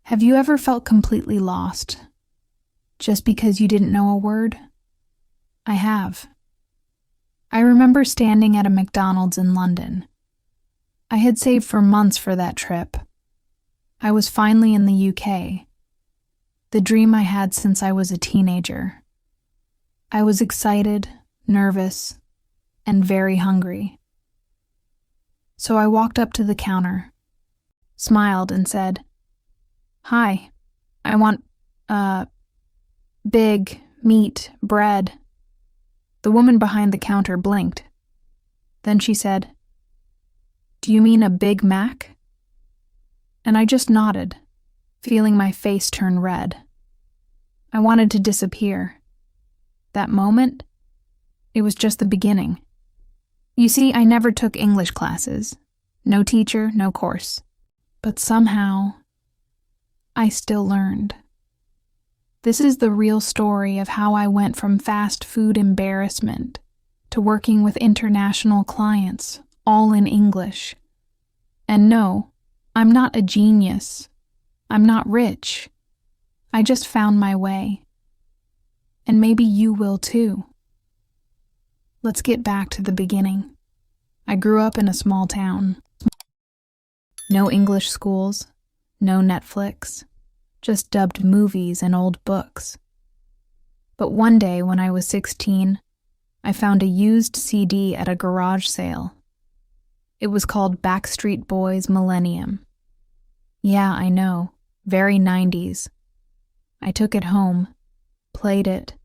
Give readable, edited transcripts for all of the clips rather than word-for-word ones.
Have you ever felt completely lost just because you didn't know a word? I have. I remember standing at a McDonald's in London. I had saved for months for that trip. I was finally in the UK, the dream I had since I was a teenager. I was excited, nervous, and very hungry. So I walked up to the counter, smiled, and said, "Hi, I want, big meat bread." The woman behind the counter blinked. Then she said, "Do you mean a Big Mac?" And I just nodded, feeling my face turn red. I wanted to disappear. That moment, it was just the beginning. You see, I never took English classes. No teacher, no course. But somehow, I still learned. This is the real story of how I went from fast food embarrassment to working with international clients, all in English. And no, I'm not a genius. I'm not rich. I just found my way. And maybe you will too. Let's get back to the beginning. I grew up in a small town. No English schools, no Netflix, just dubbed movies and old books. But one day when I was 16, I found a used CD at a garage sale. It was called Backstreet Boys' Millennium. Yeah, I know, very 90s. I took it home, played it,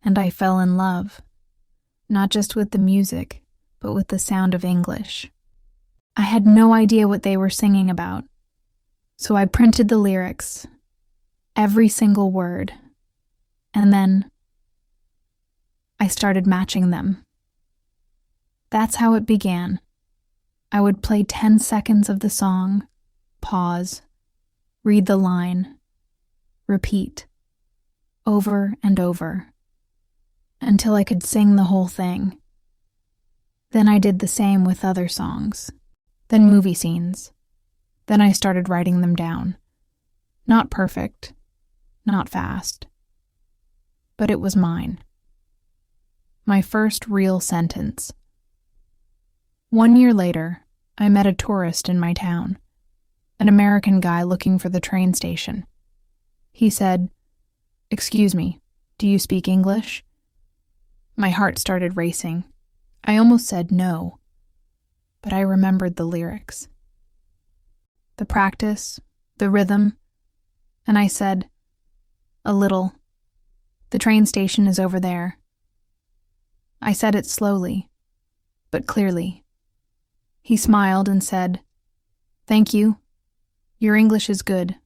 and I fell in love. Not just with the music, but with the sound of English. I had no idea what they were singing about, so I printed the lyrics, every single word, and then I started matching them. That's how it began. I would play 10 seconds of the song, pause, read the line, repeat, over and over, until I could sing the whole thing. Then I did the same with other songs, then movie scenes. Then I started writing them down. Not perfect, not fast, but it was mine. My first real sentence. 1 year later, I met a tourist in my town, an American guy looking for the train station. He said, "Excuse me, do you speak English?" My heart started racing. I almost said no, but I remembered the lyrics. The practice, the rhythm, and I said, "A little. The train station is over there." I said it slowly, but clearly. He smiled and said, "Thank you. Your English is good."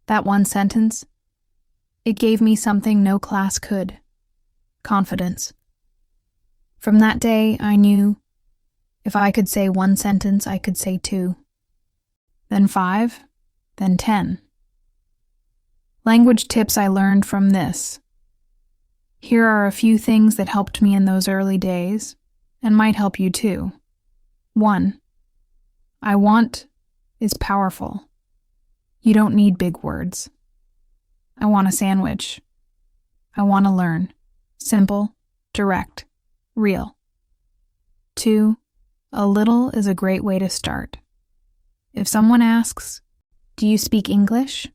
That one sentence, it gave me something no class could: confidence. From that day, I knew if I could say one sentence, I could say 2. Then 5, then 10. Language tips I learned from this. Here are a few things that helped me in those early days, and might help you too. 1. I want is powerful. You don't need big words. I want a sandwich. I want to learn. Simple, direct, real. 2. A little is a great way to start. If someone asks, "Do you speak English?"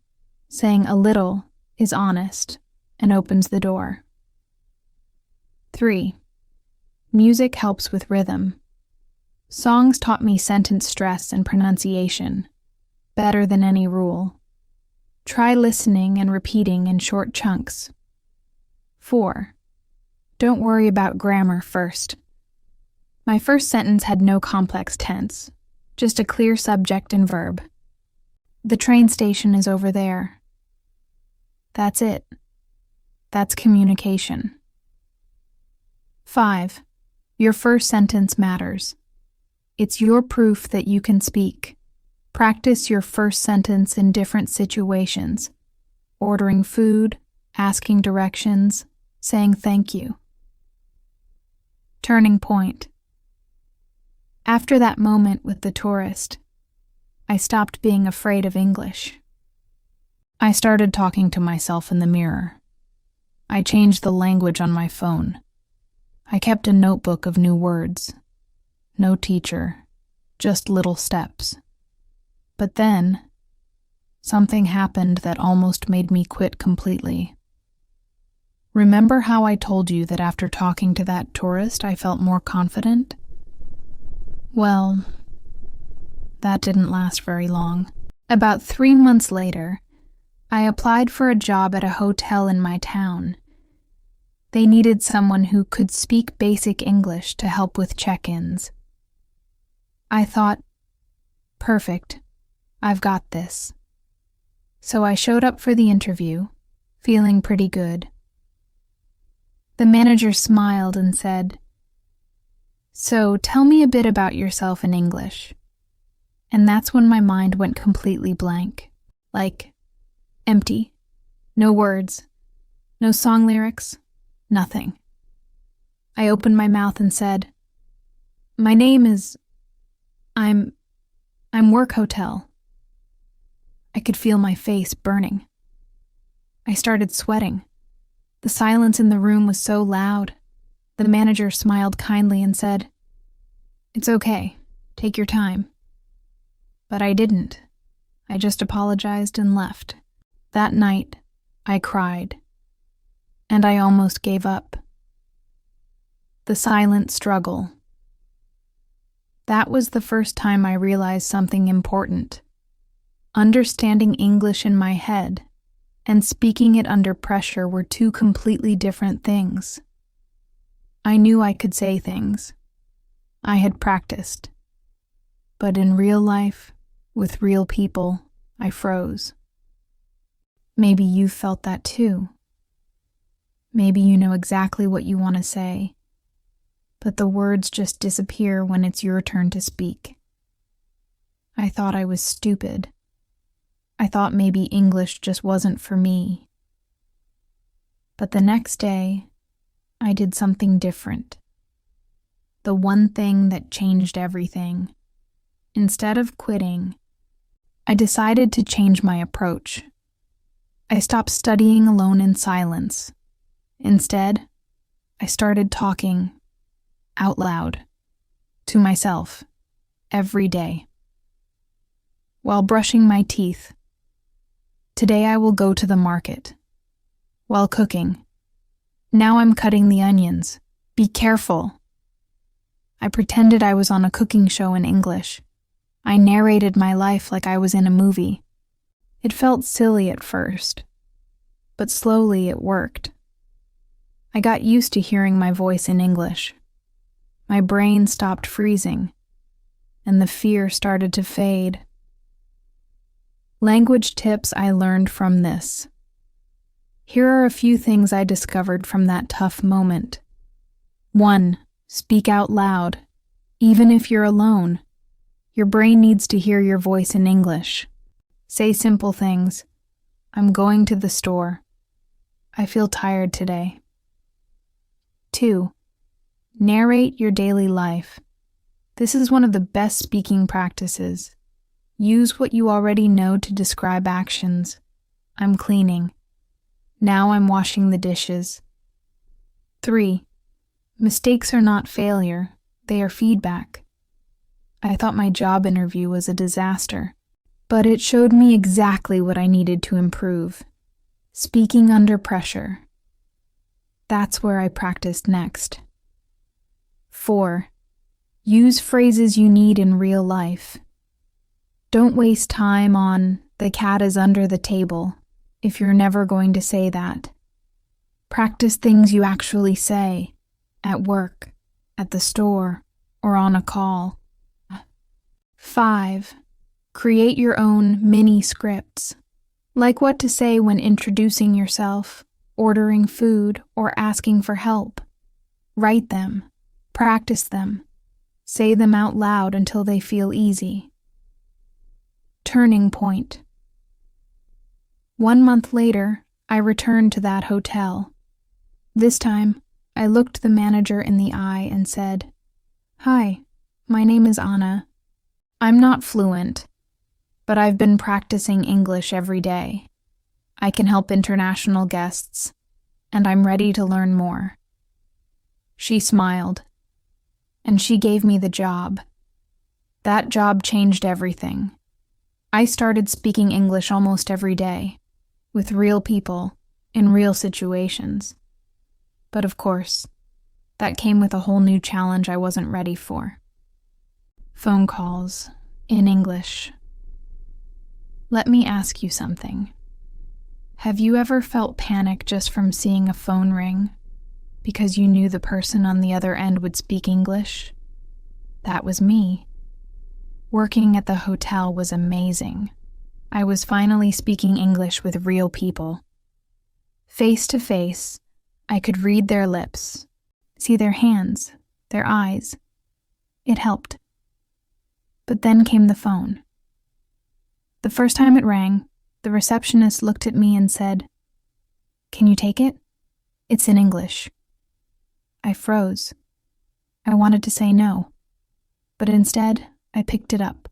saying a little is honest and opens the door. 3. Music helps with rhythm. Songs taught me sentence stress and pronunciation, better than any rule. Try listening and repeating in short chunks. 4. Don't worry about grammar first. My first sentence had no complex tense, just a clear subject and verb. The train station is over there. That's it. That's communication. 5. Your first sentence matters. It's your proof that you can speak. Practice your first sentence in different situations: ordering food, asking directions, saying thank you. Turning point. After that moment with the tourist, I stopped being afraid of English. I started talking to myself in the mirror. I changed the language on my phone. I kept a notebook of new words. No teacher, just little steps. But then, something happened that almost made me quit completely. Remember how I told you that after talking to that tourist I felt more confident? Well, that didn't last very long. About 3 months later, I applied for a job at a hotel in my town. They needed someone who could speak basic English to help with check-ins. I thought, perfect, I've got this. So I showed up for the interview, feeling pretty good. The manager smiled and said, "So tell me a bit about yourself in English." And that's when my mind went completely blank. Like, empty. No words. No song lyrics. Nothing. I opened my mouth and said, "My name is... I'm work hotel." I could feel my face burning. I started sweating. The silence in the room was so loud. The manager smiled kindly and said, "It's okay. Take your time." But I didn't. I just apologized and left. That night, I cried. And I almost gave up. The silent struggle. That was the first time I realized something important. Understanding English in my head and speaking it under pressure were two completely different things. I knew I could say things. I had practiced. But in real life, with real people, I froze. Maybe you felt that too. Maybe you know exactly what you want to say, but the words just disappear when it's your turn to speak. I thought I was stupid. I thought maybe English just wasn't for me. But the next day, I did something different. The one thing that changed everything. Instead of quitting, I decided to change my approach. I stopped studying alone in silence. Instead, I started talking out loud to myself every day. While brushing my teeth, today I will go to the market. While cooking, now I'm cutting the onions. Be careful. I pretended I was on a cooking show in English. I narrated my life like I was in a movie. It felt silly at first, but slowly it worked. I got used to hearing my voice in English. My brain stopped freezing, and the fear started to fade. Language tips I learned from this. Here are a few things I discovered from that tough moment. 1. Speak out loud. Even if you're alone, your brain needs to hear your voice in English. Say simple things. I'm going to the store. I feel tired today. 2. Narrate your daily life. This is one of the best speaking practices. Use what you already know to describe actions. I'm cleaning. Now I'm washing the dishes. 3. Mistakes are not failure. They are feedback. I thought my job interview was a disaster, but it showed me exactly what I needed to improve. Speaking under pressure. That's where I practiced next. 4. Use phrases you need in real life. Don't waste time on "the cat is under the table" if you're never going to say that. Practice things you actually say, at work, at the store, or on a call. 5. Create your own mini scripts, like what to say when introducing yourself, ordering food, or asking for help. Write them, practice them, say them out loud until they feel easy. Turning point. 1 month later, I returned to that hotel. This time, I looked the manager in the eye and said, "Hi, my name is Anna. I'm not fluent, but I've been practicing English every day. I can help international guests, and I'm ready to learn more." She smiled, and she gave me the job. That job changed everything. I started speaking English almost every day, with real people, in real situations. But of course, that came with a whole new challenge I wasn't ready for. Phone calls, in English. Let me ask you something. Have you ever felt panic just from seeing a phone ring because you knew the person on the other end would speak English? That was me. Working at the hotel was amazing. I was finally speaking English with real people. Face to face, I could read their lips, see their hands, their eyes. It helped. But then came the phone. The first time it rang, the receptionist looked at me and said, "Can you take it? It's in English." I froze. I wanted to say no, but instead I picked it up.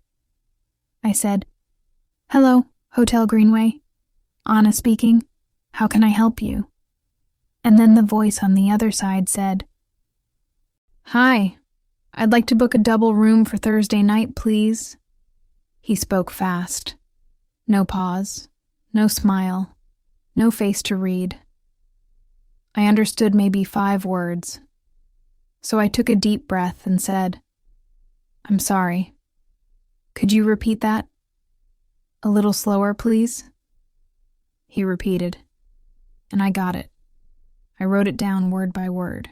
I said, "Hello, Hotel Greenway. Anna speaking. How can I help you?" And then the voice on the other side said, "Hi, I'd like to book a double room for Thursday night, please." He spoke fast. No pause, no smile, no face to read. I understood maybe 5 words. So I took a deep breath and said, "I'm sorry. Could you repeat that? A little slower, please?" He repeated, and I got it. I wrote it down word by word.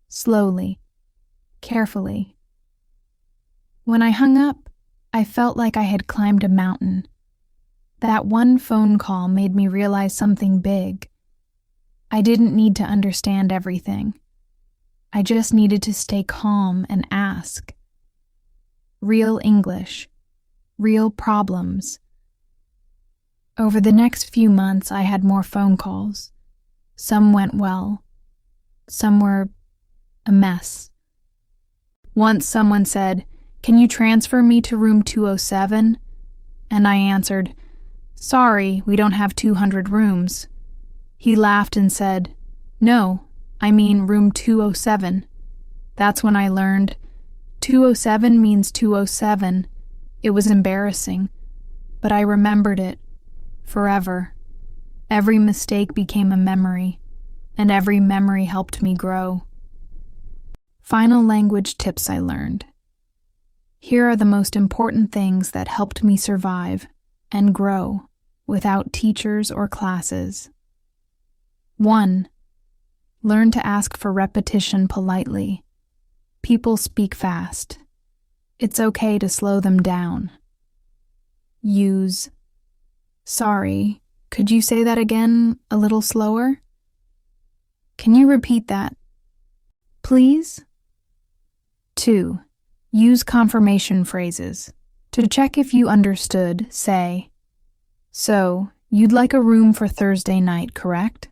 Slowly, carefully. When I hung up, I felt like I had climbed a mountain. That one phone call made me realize something big. I didn't need to understand everything. I just needed to stay calm and ask. Real English, real problems. Over the next few months, I had more phone calls. Some went well. Some were a mess. Once someone said, "Can you transfer me to room 207? And I answered, "Sorry, we don't have 200 rooms." He laughed and said, "No, I mean room 207. That's when I learned 207 means 207. It was embarrassing, but I remembered it forever. Every mistake became a memory, and every memory helped me grow. Final language tips I learned. Here are the most important things that helped me survive and grow without teachers or classes. 1. Learn to ask for repetition politely. People speak fast. It's okay to slow them down. Use, "Sorry, could you say that again a little slower? Can you repeat that, please?" 2. Use confirmation phrases. To check if you understood, say, "So, you'd like a room for Thursday night, correct?"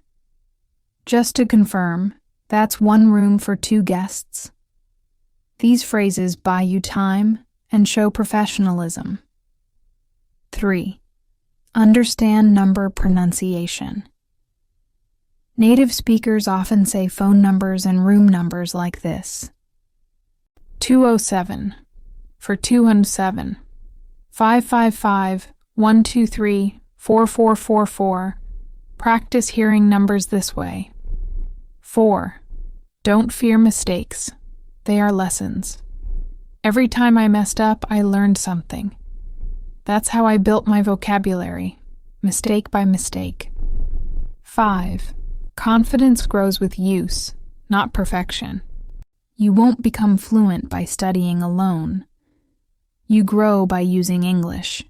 Just to confirm, that's 1 room for 2 guests. These phrases buy you time and show professionalism. 3. Understand number pronunciation. Native speakers often say phone numbers and room numbers like this. 207 for 207, 555-123-4444. Practice hearing numbers this way. 4. Don't fear mistakes. They are lessons. Every time I messed up, I learned something. That's how I built my vocabulary, mistake by mistake. 5. Confidence grows with use, not perfection. You won't become fluent by studying alone. You grow by using English.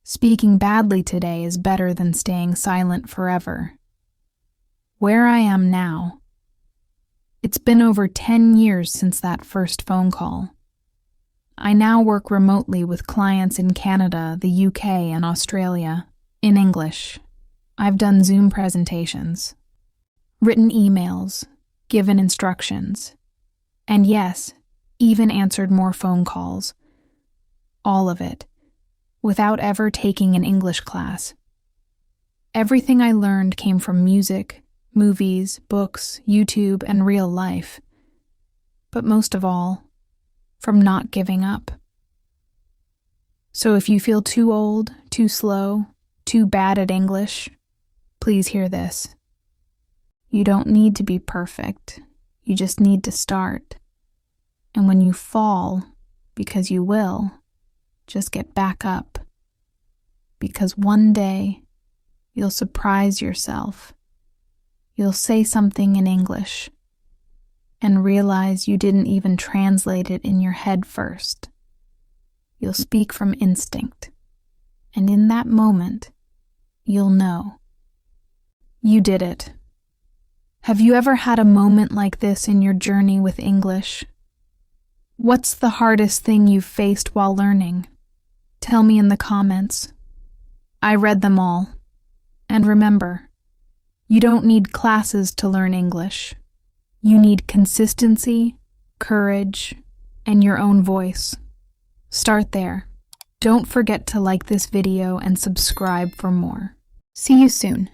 Speaking badly today is better than staying silent forever. Where I am now. It's been over 10 years since that first phone call. I now work remotely with clients in Canada, the UK, and Australia, in English. I've done Zoom presentations, written emails, given instructions, and yes, even answered more phone calls. All of it. without ever taking an English class. Everything I learned came from music, movies, books, YouTube, and real life. But most of all, from not giving up. So if you feel too old, too slow, too bad at English, please hear this. You don't need to be perfect. You just need to start. And when you fall, because you will, just get back up. Because one day, you'll surprise yourself. You'll say something in English and realize you didn't even translate it in your head first. You'll speak from instinct, and in that moment, you'll know. You did it. Have you ever had a moment like this in your journey with English? What's the hardest thing you've faced while learning? Tell me in the comments. I read them all. And remember, you don't need classes to learn English. You need consistency, courage, and your own voice. Start there. Don't forget to like this video and subscribe for more. See you soon.